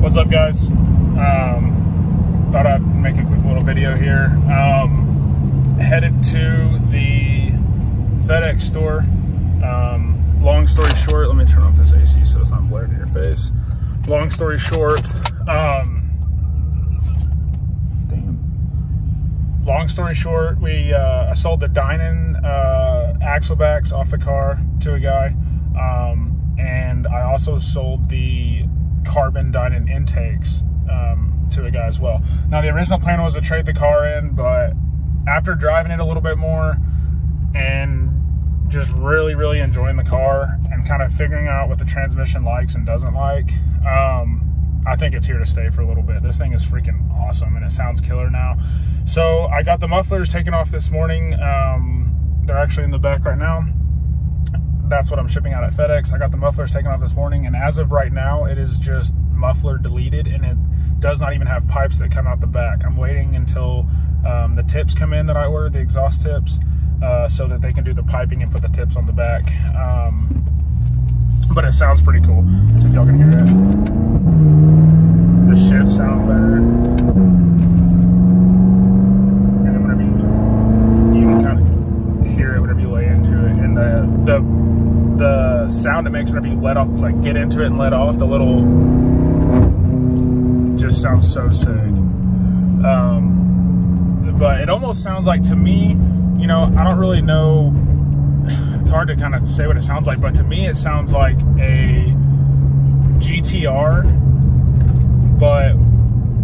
What's up, guys? Thought I'd make a quick little video here. Headed to the FedEx store. Long story short, let me turn off this AC so it's not blaring in your face. Long story short, long story short, I sold the Dynon axle backs off the car to a guy, and I also sold the carbon Dynon intakes to a guy as well. Now, the original plan was to trade the car in, but after driving it a little bit more and just really enjoying the car and kind of figuring out what the transmission likes and doesn't like, I think it's here to stay for a little bit. This thing is freaking awesome and it sounds killer now. So I got the mufflers taken off this morning. They're actually in the back right now. That's what I'm shipping out at FedEx. I got the mufflers taken off this morning, and as of right now, it is just muffler deleted, and it does not even have pipes that come out the back. I'm waiting until the tips come in that I ordered, the exhaust tips, so that they can do the piping and put the tips on the back. But it sounds pretty cool. So if y'all can hear it, the shifts sound better. And then whenever you can kind of hear it whenever you lay into it, and the sound it makes whenever you let off, like get into it and let off, the little, just sounds so sick. But it almost sounds like, to me, you know, I don't really know, it's hard to kind of say what it sounds like, but to me it sounds like a GTR, but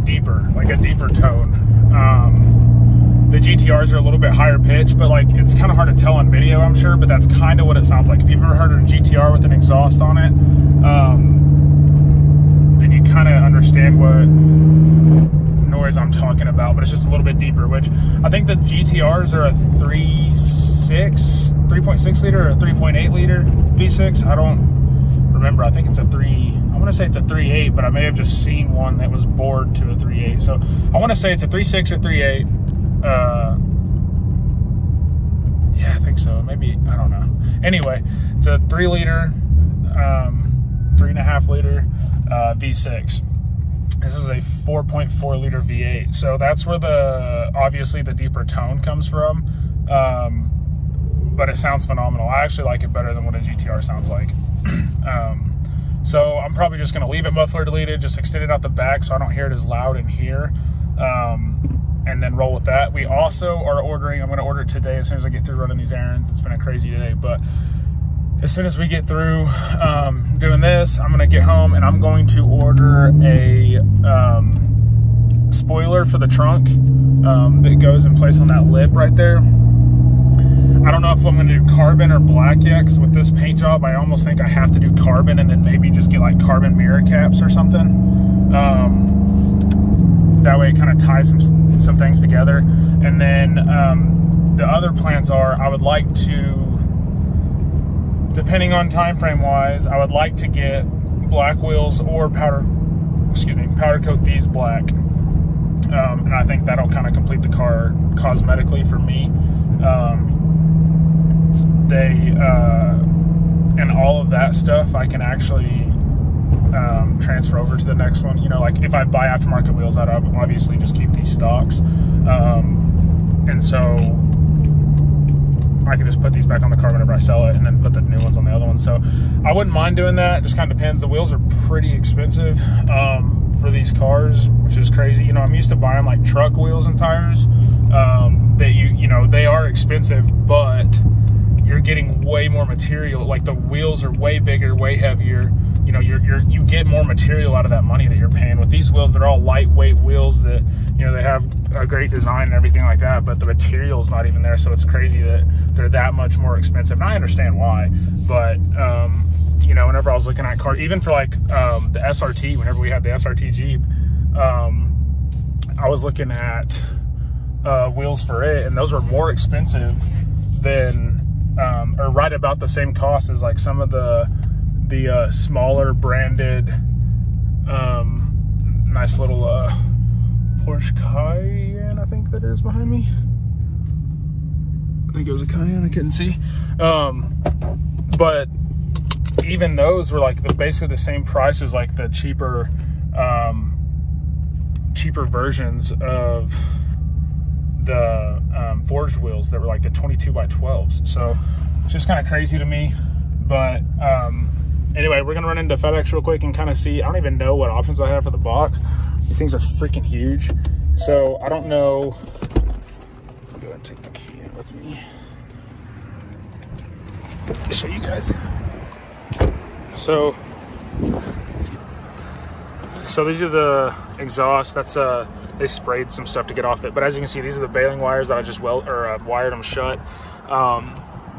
deeper, like a deeper tone. The GTRs are a little bit higher pitch, but like it's kind of hard to tell on video, I'm sure, but that's kind of what it sounds like. If you've ever heard of a GTR with an exhaust on it, then you kind of understand what noise I'm talking about, but it's just a little bit deeper, which I think the GTRs are a 3.6 liter or a 3.8 liter V6. I don't remember. I think it's a I want to say it's a 3.8, but I may have just seen one that was bored to a 3.8. So I want to say it's a 3.6 or 3.8. Yeah, I think so. Maybe, I don't know. Anyway, it's a 3 liter, 3.5 liter V6. This is a 4.4 liter V8. So that's where obviously the deeper tone comes from. But it sounds phenomenal. I actually like it better than what a GTR sounds like. So I'm probably just going to leave it muffler deleted, just extend it out the back so I don't hear it as loud in here, and then roll with that. We also are ordering, I'm going to order it today as soon as I get through running these errands. It's been a crazy day, but as soon as we get through doing this, I'm going to get home and I'm going to order a spoiler for the trunk that goes in place on that lip right there. I don't know if I'm going to do carbon or black yet, because with this paint job, I almost think I have to do carbon and then maybe just get like carbon mirror caps or something. That way it kind of ties some things together. And then the other plans are, I would like to, depending on time frame wise, I would like to get black wheels or powder coat these black. And I think that'll kind of complete the car cosmetically for me. And all of that stuff I can actually transfer over to the next one. You know, like if I buy aftermarket wheels, I'd obviously just keep these stocks. And so I can just put these back on the car whenever I sell it and then put the new ones on the other one. So I wouldn't mind doing that. It just kind of depends. The wheels are pretty expensive for these cars, which is crazy. You know, I'm used to buying like truck wheels and tires that you know, they are expensive, but you're getting way more material. Like the wheels are way bigger, way heavier. You know, you get more material out of that money that you're paying. With these wheels, they're all lightweight wheels that, you know, they have a great design and everything like that, but the material's not even there. So it's crazy that they're that much more expensive. And I understand why, but you know, whenever I was looking at cars, even for like the SRT, whenever we had the SRT Jeep, I was looking at wheels for it, and those were more expensive than or right about the same cost as like some of the smaller branded nice little Porsche Cayenne, I think that is behind me. I think it was a Cayenne, I couldn't see. But even those were like basically the same price as like the cheaper cheaper versions of the forged wheels that were like the 22x12s. So it's just kind of crazy to me. But anyway, we're gonna run into FedEx real quick and kind of see. I don't even know what options I have for the box. These things are freaking huge. So I don't know. I'll go ahead and take my key in with me. Show you guys. So these are the exhausts. That's they sprayed some stuff to get off it. But as you can see, these are the baling wires that I just wired them shut.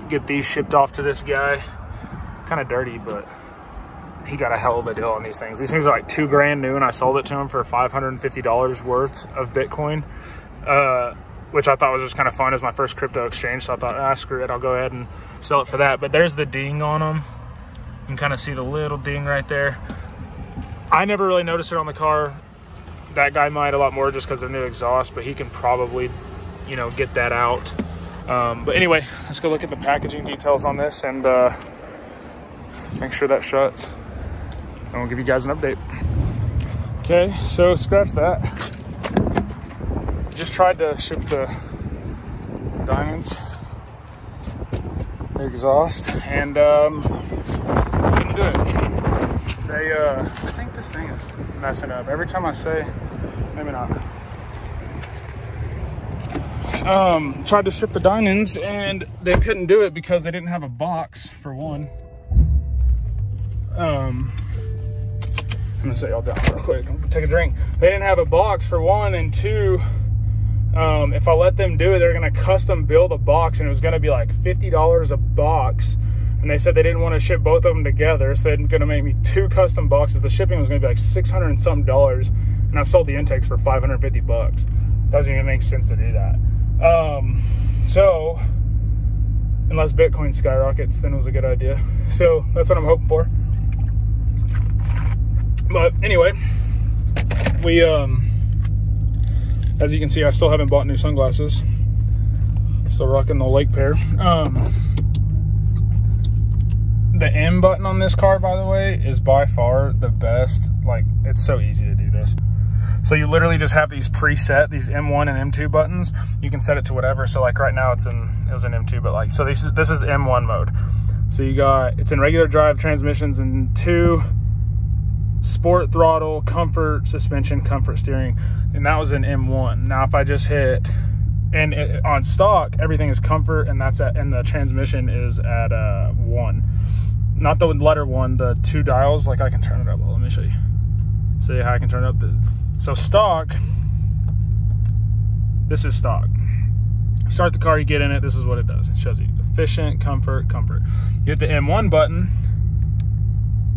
Get these shipped off to this guy. Kind of dirty, but he got a hell of a deal on these things. These things are like $2 grand new, and I sold it to him for $550 worth of Bitcoin, which I thought was just kind of fun as my first crypto exchange. So I thought, screw it, I'll go ahead and sell it for that. But there's the ding on them. You can kind of see the little ding right there. I never really noticed it on the car. That guy might a lot more just because of the new exhaust, but he can probably, you know, get that out. But anyway, let's go look at the packaging details on this and make sure that shuts. And we'll give you guys an update. Okay, so scratch that. Just tried to ship the diamonds, the exhaust, and couldn't do it. I think this thing is messing up. Every time I say, maybe not. Tried to ship the diamonds and they couldn't do it because they didn't have a box for one. I'm gonna set y'all down real quick. I'm gonna take a drink. They didn't have a box for one, and two, if I let them do it, they're gonna custom build a box, and it was gonna be like $50 a box. And they said they didn't want to ship both of them together, so they're gonna make me 2 custom boxes. The shipping was gonna be like $600 and something, and I sold the intakes for 550 bucks. Doesn't even make sense to do that. So unless Bitcoin skyrockets, then it was a good idea. So that's what I'm hoping for. But anyway, we as you can see, I still haven't bought new sunglasses. Still rocking the Lake pair. The M button on this car, by the way, is by far the best. Like, it's so easy to do this. So you literally just have these preset, these M1 and M2 buttons. You can set it to whatever. So like right now it was in M2, but like, so this is M1 mode. So you got, it's in regular drive, transmissions in 2, sport, throttle, comfort, suspension, comfort, steering, and that was in M1. Now if I just hit, and on stock, everything is comfort, and that's at, and the transmission is at 1. Not the letter 1, the 2 dials. Like I can turn it up. Well, let me show you. See how I can turn it up. So stock, this is stock. Start the car, you get in it, this is what it does. It shows you efficient, comfort, comfort. You hit the M1 button,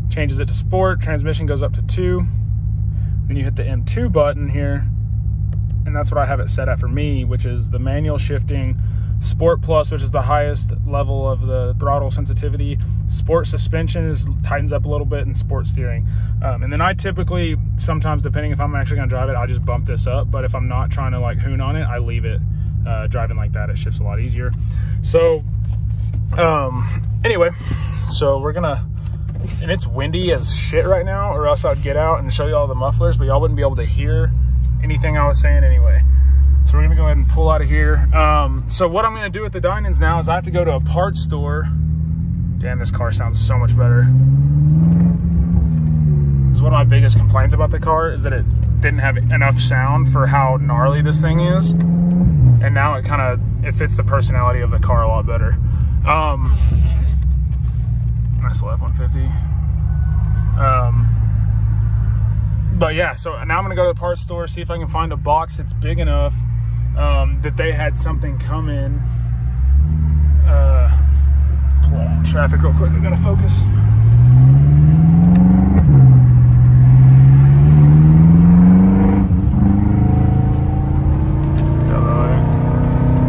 changes it to sport, transmission goes up to 2. Then you hit the M2 button here, and that's what I have it set at for me, which is the manual shifting, Sport Plus, which is the highest level of the throttle sensitivity, sport suspension tightens up a little bit, and sport steering. And then I typically, sometimes depending if I'm actually gonna drive it, I just bump this up, but if I'm not trying to like hoon on it, I leave it driving like that. It shifts a lot easier. So anyway, so we're gonna, and it's windy as shit right now, or else I'd get out and show you all the mufflers, but y'all wouldn't be able to hear anything I was saying anyway. So we're gonna go ahead and pull out of here. So what I'm gonna do with the Dynans now is I have to go to a parts store. Damn, this car sounds so much better. Because one of my biggest complaints about the car is that it didn't have enough sound for how gnarly this thing is. And now it fits the personality of the car a lot better. Nice F-150. But yeah, so now I'm gonna go to the parts store, see if I can find a box that's big enough that they had something come in. Pull out traffic real quick, I gotta focus.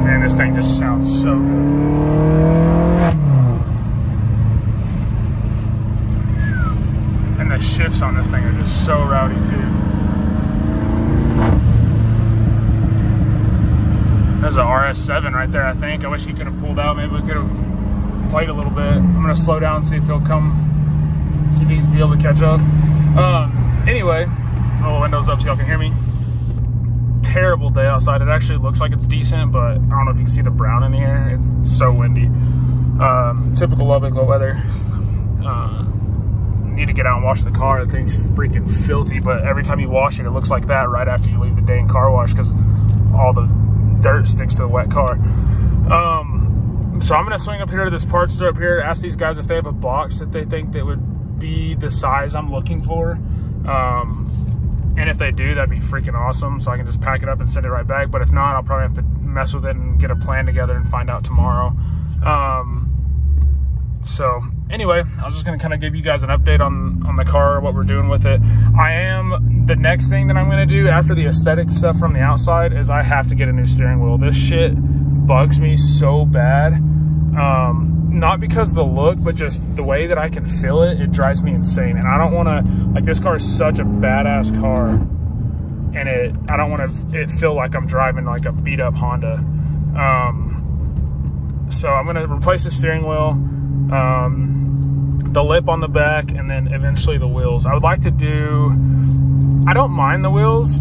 Man, this thing just sounds so good. And the shifts on this thing are just so rowdy too. There's a RS7 right there, I think. I wish he could have pulled out. Maybe we could have played a little bit. I'm gonna slow down, see if he'll come, see if he'll be able to catch up. Anyway, Roll the windows up so y'all can hear me. Terrible day outside. It actually looks like it's decent, but I don't know if you can see the brown in the air. It's so windy. Typical Lubbock weather. Need to get out and wash the car. The thing's freaking filthy, but every time you wash it, it looks like that right after you leave the day in car wash because all the dirt sticks to the wet car. So I'm gonna swing up here to this parts store up here, ask these guys if they have a box that they think that would be the size I'm looking for. And if they do, that'd be freaking awesome. So I can just pack it up and send it right back. But if not, I'll probably have to mess with it and get a plan together and find out tomorrow. So anyway, I was just gonna kind of give you guys an update on the car, what we're doing with it. The next thing that I'm gonna do after the aesthetic stuff from the outside is I have to get a new steering wheel. This shit bugs me so bad. Not because of the look, but just the way that I can feel it, it drives me insane. And I don't wanna, like, this car is such a badass car, and I don't wanna it feel like I'm driving like a beat up Honda. So I'm gonna replace the steering wheel, the lip on the back, and then eventually the wheels. I would like to do, I don't mind the wheels.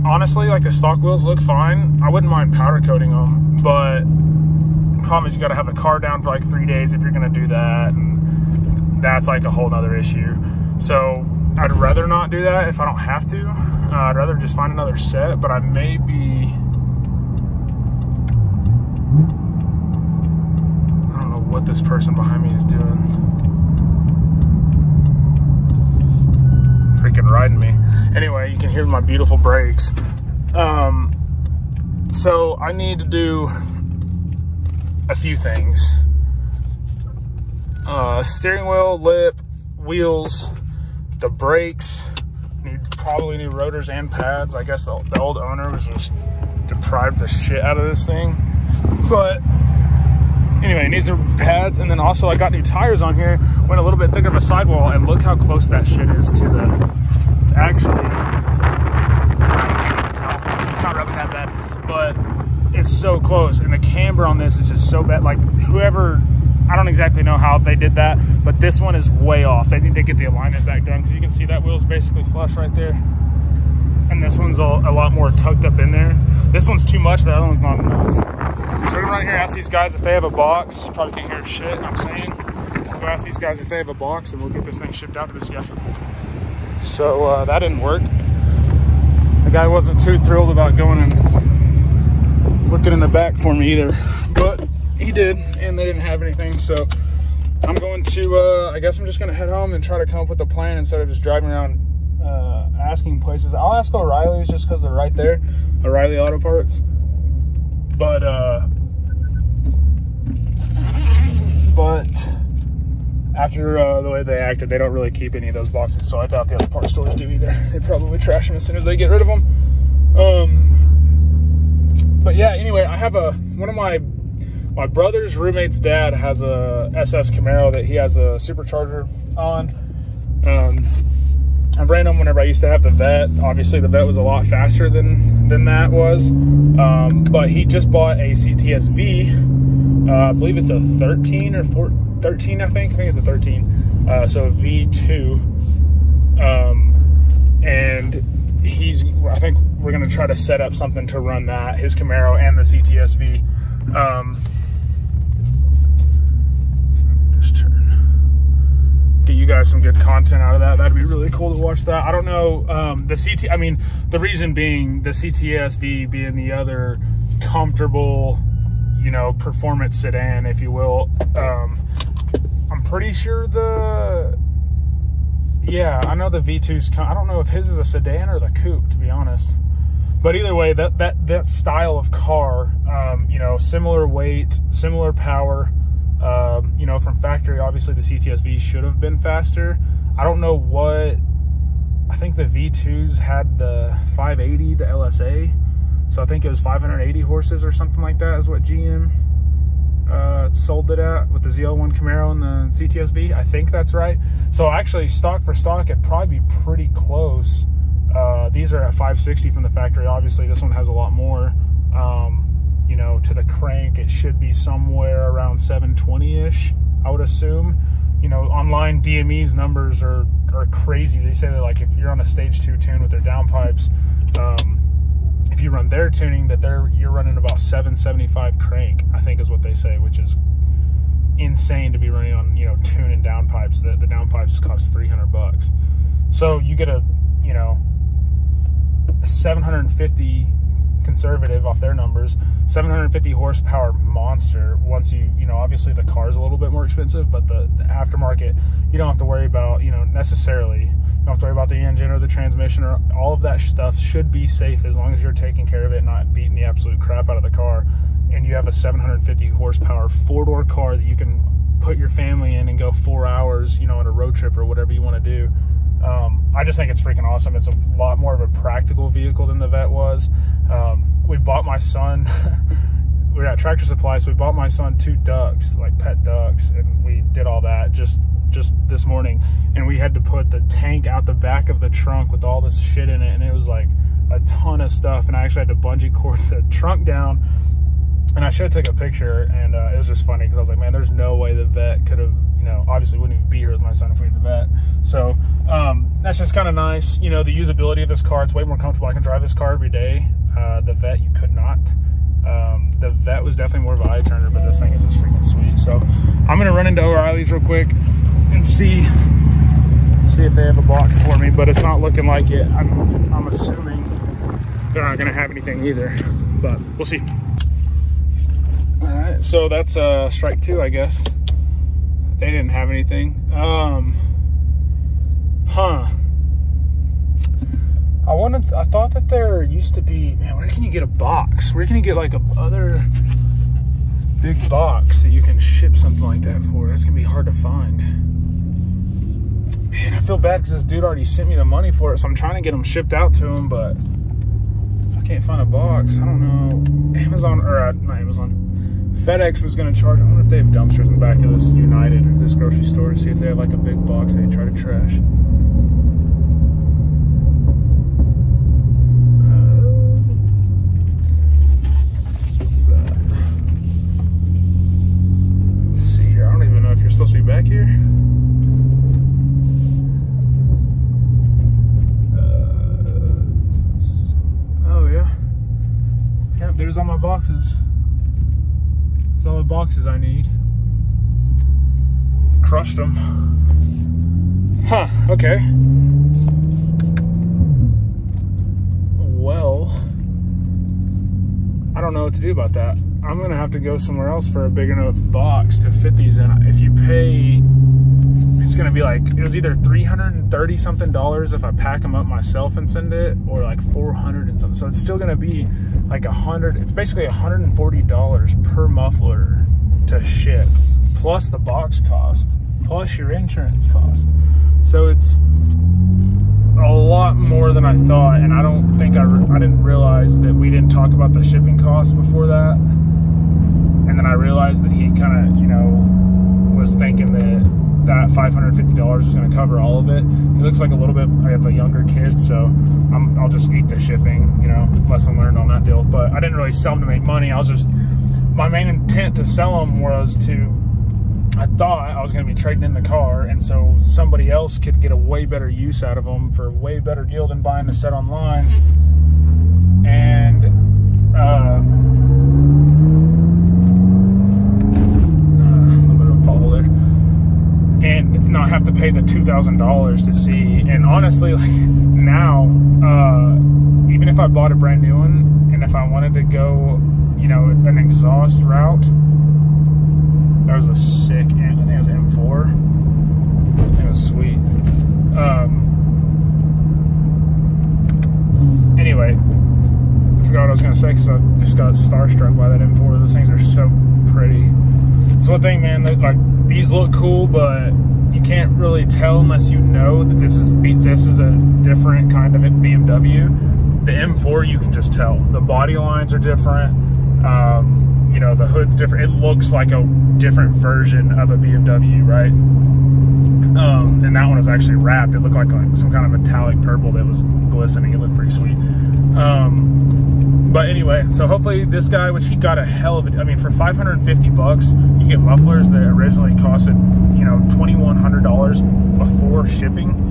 Honestly, like, the stock wheels look fine. I wouldn't mind powder coating them, but the problem is you gotta have the car down for like 3 days if you're gonna do that, and that's like a whole nother issue. So I'd rather not do that if I don't have to. I'd rather just find another set, but I may be, I don't know what this person behind me is doing. Freaking riding me. Anyway, you can hear my beautiful brakes. So I need to do a few things. Steering wheel, lip, wheels, the brakes, need probably new rotors and pads. I guess the old owner was just deprived the shit out of this thing. But anyway, it needs the pads, and then also I got new tires on here, went a little bit thicker of a sidewall, and look how close that shit is to it's actually, I can't tell, it's not rubbing that bad, but it's so close, and the camber on this is just so bad. Like, whoever, I don't exactly know how they did that, but this one is way off. They need to get the alignment back done, because you can see that wheel's basically flush right there, and this one's a lot more tucked up in there. This one's too much, the other one's not enough. So we're gonna run here and ask these guys if they have a box. Probably can't hear shit I'm saying. Go ask these guys if they have a box, and we'll get this thing shipped out to this guy. So that didn't work. The guy wasn't too thrilled about going and looking in the back for me either, but he did, and they didn't have anything. So I'm going to, I guess I'm just gonna head home and try to come up with a plan instead of just driving around asking places. I'll ask O'Reilly's just because they're right there, O'Reilly Auto Parts. But after the way they acted, they don't really keep any of those boxes, so I doubt the other parts stores do either. They probably trash them as soon as they get rid of them. But yeah, anyway, I have one of my brother's roommate's dad has a SS Camaro that he has a supercharger on. I've ran them whenever I used to have the Vet. Obviously, the Vet was a lot faster than that was. But he just bought a CTS-V. I believe it's a 13 or 13, I think it's a 13. So a V2. And I think we're going to try to set up something to run that, his Camaro and the CTS-V. Get you guys some good content out of that. That'd be really cool to watch that. I don't know, the reason being the CTS-V being the other comfortable, performance sedan, if you will. I'm pretty sure I know the V2's, I don't know if his is a sedan or the coupe, to be honest. But either way, that style of car, similar weight, similar power, from factory, obviously the CTS-V should have been faster. I don't know what, I think the V2s had the 580, the LSA. So I think it was 580 horses or something like that is what GM sold it at with the ZL1 Camaro and the CTS-V. I think that's right. So actually, stock for stock, it'd probably be pretty close. These are at 560 from the factory. Obviously, this one has a lot more. To the crank, it should be somewhere around 720-ish, I would assume. you know, online DME's numbers are crazy. They say that like if you're on a stage 2 tune with their downpipes, if you run their tuning, that you're running about 775 crank, I think is what they say, which is insane to be running on, you know, tune and downpipes. The downpipes cost $300. So you get a, you know, a 750 conservative off their numbers, 750 horsepower monster. Once you know, obviously the car's a little bit more expensive, but the aftermarket, you don't have to worry about, you know, necessarily. You don't have to worry about the engine or the transmission, or all of that stuff should be safe as long as you're taking care of it, not beating the absolute crap out of the car. And you have a 750 horsepower 4-door car that you can put your family in and go 4 hours, you know, on a road trip or whatever you want to do. I just think it's freaking awesome. It's a lot more of a practical vehicle than the Vette was. We bought my son, we were at Tractor Supply, so we bought my son 2 ducks, like pet ducks, and we did all that just this morning. And we had to put the tank out the back of the trunk with all this shit in it, and it was like a ton of stuff. And I actually had to bungee cord the trunk down, and I should have took a picture, and it was just funny because I was like, man, there's no way the Vette could have, you know, obviously wouldn't even be here with my son if we had the Vette. So that's just kind of nice. You know, the usability of this car, it's way more comfortable. I can drive this car every day. The Vette, you could not. The Vette was definitely more of an eye turner, but this thing is just freaking sweet. So I'm gonna run into O'Reilly's real quick and see if they have a box for me, but it's not looking like it. I'm assuming they're not gonna have anything either, but we'll see. All right, so that's strike 2, I guess. They didn't have anything. I thought that there used to be, man, where can you get a box? Where can you get like a other big box that you can ship something like that for? That's gonna be hard to find. Man, I feel bad because this dude already sent me the money for it, so I'm trying to get them shipped out to him, but I can't find a box. I don't know. Amazon, or not Amazon, FedEx was gonna charge. I wonder if they have dumpsters in the back of this United, this grocery store, to see if they have like a big box they try to trash. What's that? Let's see here. I don't even know if you're supposed to be back here. Oh yeah. Yep, there's all my boxes. There's all the boxes I need. Crushed them. Huh, okay. Well, I don't know what to do about that. I'm gonna have to go somewhere else for a big enough box to fit these in. If you pay, it's gonna be like, it was either $330 something if I pack them up myself and send it, or like $400 and something. So it's still gonna be like $100. It's basically $140 per muffler to ship, plus the box cost, plus your insurance cost. So it's a lot more than I thought, and I don't think I didn't realize that we didn't talk about the shipping costs before that. And then I realized that he kind of, you know, was thinking that $550 was going to cover all of it. He looks like a little bit, I have a younger kid, so I'll just eat the shipping, you know, lesson learned on that deal. But I didn't really sell them to make money. My main intent to sell them was I thought I was going to be trading in the car, and so somebody else could get a way better use out of them for a way better deal than buying the set online. And a little bit of a pothole there, and not have to pay the $2,000 to see. And honestly, like now, even if I bought a brand new one, and if I wanted to go, you know, an exhaust route, there was a sick, I think it was M4. It was sweet. Anyway, I forgot what I was going to say because I just got starstruck by that M4. Those things are so pretty. It's one thing, man, that like these look cool, but you can't really tell unless you know that this is a different kind of BMW. The M4, you can just tell. The body lines are different. You know, the hood's different. It looks like a different version of a BMW, right? And that one was actually wrapped. It looked like some kind of metallic purple that was glistening. It looked pretty sweet. But anyway, so hopefully this guy, which he got a hell of a, I mean, for 550 bucks, you get mufflers that originally costed, you know, $2,100 before shipping.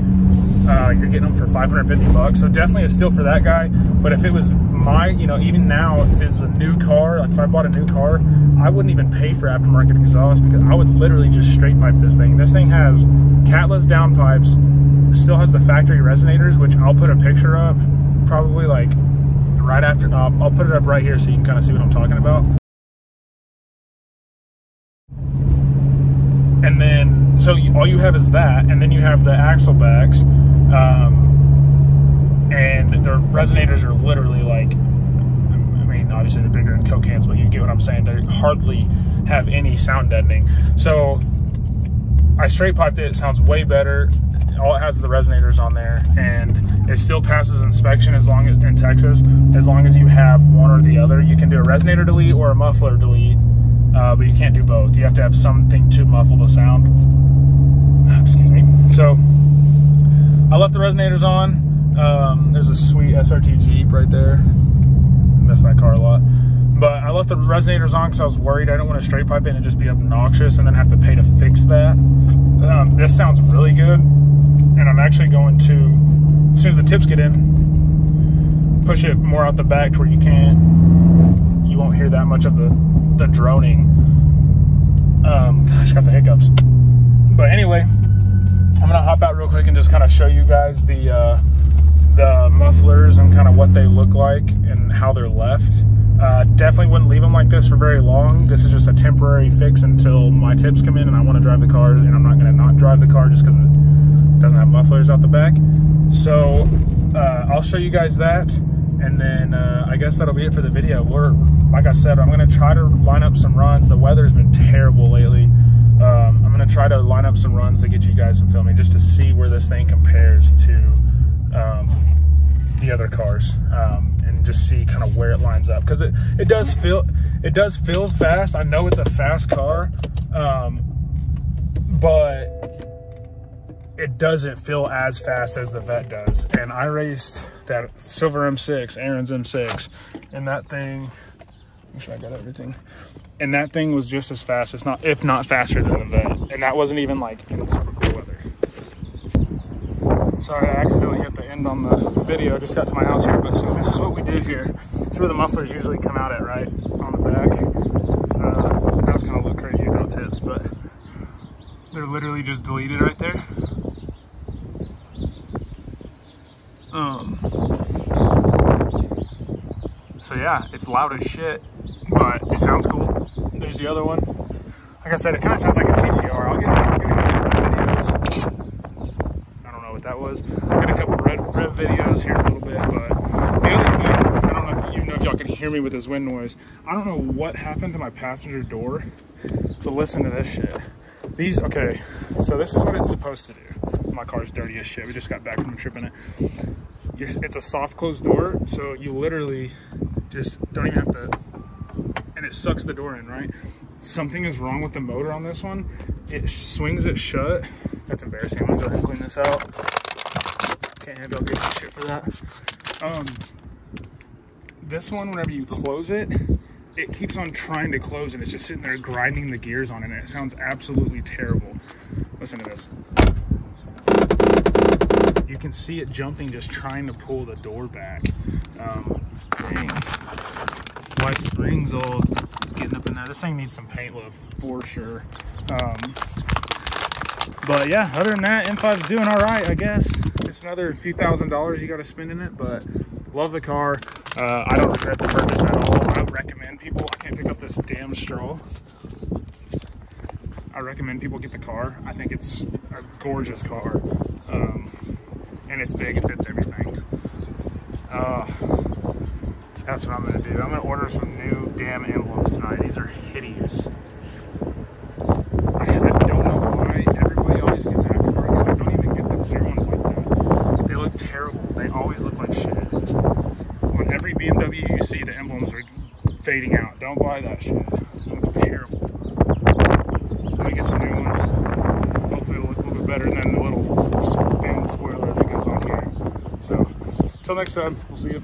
You're getting them for 550 bucks. So definitely a steal for that guy. But if it was my, you know, even now, if it's a new car, like if I bought a new car, I wouldn't even pay for aftermarket exhaust, because I would literally just straight pipe this thing. This thing has catless downpipes, still has the factory resonators, which I'll put a picture up probably like right after. I'll put it up right here so you can kind of see what I'm talking about. And then, so all you have is that, and then you have the axle backs, and the resonators are literally like, I mean, obviously they're bigger than Coke cans, but you get what I'm saying. They hardly have any sound deadening. So I straight piped it. It sounds way better. All it has is the resonators on there, and it still passes inspection as long as in Texas, as long as you have one or the other. You can do a resonator delete or a muffler delete. But you can't do both. You have to have something to muffle the sound. Excuse me. So I left the resonators on. There's a sweet SRT Jeep right there. I miss that car a lot. But I left the resonators on because I was worried I don't want to straight pipe it and just be obnoxious and then have to pay to fix that. This sounds really good. And I'm actually going to, as soon as the tips get in, push it more out the back to where you won't hear that much of the droning. Gosh, got the hiccups. But anyway, I'm gonna hop out real quick and just kind of show you guys the mufflers and kind of what they look like and how they're left. Definitely wouldn't leave them like this for very long. This is just a temporary fix until my tips come in and I want to drive the car, and I'm not gonna not drive the car just because it doesn't have mufflers out the back. So I'll show you guys that. And then I guess that'll be it for the video. Like I said, I'm gonna try to line up some runs. The weather's been terrible lately. I'm gonna try to line up some runs to get you guys some filming, just to see where this thing compares to the other cars, and just see kind of where it lines up. Because it does feel fast. I know it's a fast car, but it doesn't feel as fast as the Vet does. And I raced that silver M6, Aaron's M6, and that thing, make sure I got everything, and that thing was just as fast, if not faster than the Vet. And that wasn't even like in super cool weather. Sorry, I accidentally hit the end on the video. Just got to my house here, but so this is what we did here. It's where the mufflers usually come out at, right on the back. That's gonna look crazy without tips, but they're literally just deleted right there. So yeah, it's loud as shit, but it sounds cool. There's the other one. Like I said, it kind of sounds like a GTR. I'll get a couple rev videos. I don't know what that was. Get a couple rev videos here in a little bit. But the other thing, I don't know if y'all can hear me with this wind noise. I don't know what happened to my passenger door, but listen to this shit. Okay, so this is what it's supposed to do. My car's dirty as shit. We just got back from tripping it. It's a soft closed door, so you literally just don't even have to, and it sucks the door in, right? Something is wrong with the motor on this one. It swings it shut. That's embarrassing. I'm gonna go ahead and clean this out. Can't handle getting shit for that. This one, whenever you close it, it keeps on trying to close, and it's just sitting there grinding the gears on it, and it sounds absolutely terrible. Listen to this. You can see it jumping, just trying to pull the door back. Dang. White springs all getting up in there. This thing needs some paint love for sure. But yeah, other than that, M5's doing all right, I guess. It's another few $1,000s you got to spend in it, but love the car. I don't regret the purchase at all. I would recommend people, I can't pick up this damn straw. I recommend people get the car. I think it's a gorgeous car. And it's big, it fits everything. That's what I'm gonna do. I'm gonna order some new damn emblems tonight. These are hideous. I don't know why everybody always gets aftermarket. I don't even get the clear ones like that. They look terrible. They always look like shit. On every BMW you see, the emblems are fading out. Don't buy that shit. It looks terrible. Let me get some new ones. Hopefully it'll look a little bit better than the little damn spoiler that goes on here. So, until next time, we'll see you.